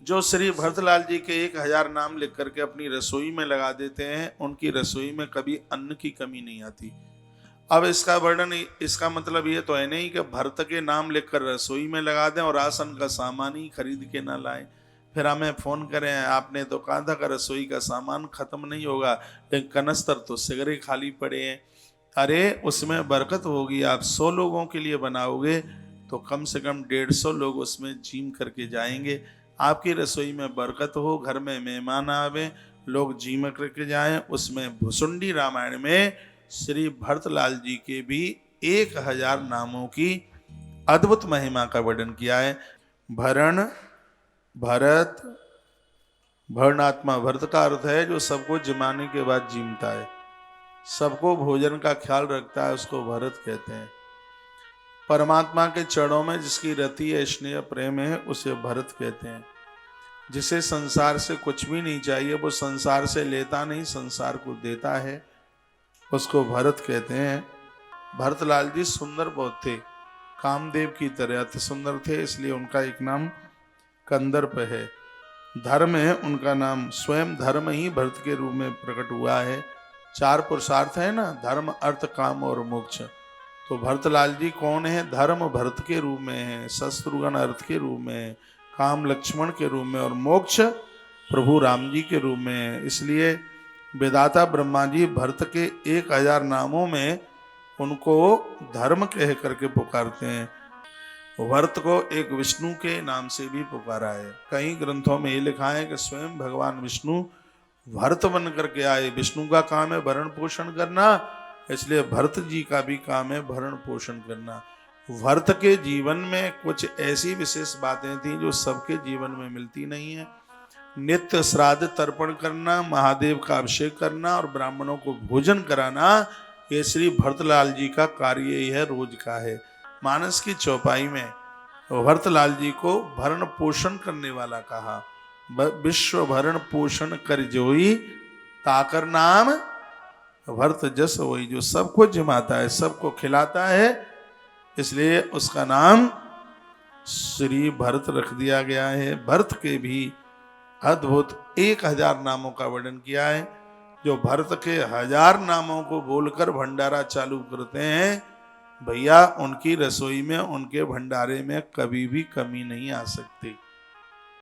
जो श्री भरतलाल जी के 1000 नाम लिख करके अपनी रसोई में लगा देते हैं, उनकी रसोई में कभी अन्न की कमी नहीं आती। अब इसका वर्णन, इसका मतलब ये तो है नहीं कि भरत के नाम लिखकर रसोई में लगा दें और राशन का सामान ही खरीद के ना लाएं, फिर हमें फोन करें आपने तो कहा था कि रसोई का सामान खत्म नहीं होगा लेकिन कनस्तर तो सिगरे खाली पड़े हैं। अरे उसमें बरकत होगी। आप 100 लोगों के लिए बनाओगे तो कम से कम 150 लोग उसमें जीम करके जाएंगे। आपकी रसोई में बरकत हो, घर में मेहमान आवे, लोग जीम करके जाएं। उसमें भुसुंडी रामायण में श्री भरतलाल जी के भी 1000 नामों की अद्भुत महिमा का वर्णन किया है। भरण, भरत, भरणात्मा, भरत का अर्थ है जो सबको जिमाने के बाद जीमता है, सबको भोजन का ख्याल रखता है, उसको भरत कहते हैं। परमात्मा के चरणों में जिसकी रति है, स्नेह प्रेम है, उसे भरत कहते हैं। जिसे संसार से कुछ भी नहीं चाहिए, वो संसार से लेता नहीं, संसार को देता है, उसको भरत कहते हैं। भरतलाल जी सुंदर बहुत थे, कामदेव की तरह अति सुंदर थे, इसलिए उनका एक नाम कंदर्प है। धर्म है उनका नाम, स्वयं धर्म ही भरत के रूप में प्रकट हुआ है। 4 पुरुषार्थ है ना, धर्म अर्थ काम और मोक्ष। तो भरतलाल जी कौन है? धर्म भरत के रूप में है, शत्रुघ्न अर्थ के रूप में है, काम लक्ष्मण के रूप में और मोक्ष प्रभु राम जी के रूप में है। इसलिए वेदाता ब्रह्मा जी भरत के 1000 नामों में उनको धर्म कह करके पुकारते हैं। भरत को एक विष्णु के नाम से भी पुकारा है। कई ग्रंथों में ये लिखा है कि स्वयं भगवान विष्णु भरत बन करके आए। विष्णु का काम है भरण पोषण करना, इसलिए भरत जी का भी काम है भरण पोषण करना। भरत के जीवन में कुछ ऐसी विशेष बातें थी जो सबके जीवन में मिलती नहीं है। नित्य श्राद्ध तर्पण करना, महादेव का अभिषेक करना और ब्राह्मणों को भोजन कराना, ये श्री भरतलाल जी का कार्य ही है, रोज का है। मानस की चौपाई में भरतलाल जी को भरण पोषण करने वाला कहा। विश्व भरण पोषण कर जोई, ताकर नाम भरत जस होई। जो सबको जिमाता है, सबको खिलाता है, इसलिए उसका नाम श्री भरत रख दिया गया है। भरत के भी अद्भुत 1000 नामों का वर्णन किया है। जो भरत के 1000 नामों को बोलकर भंडारा चालू करते हैं, भैया उनकी रसोई में, उनके भंडारे में कभी भी कमी नहीं आ सकती।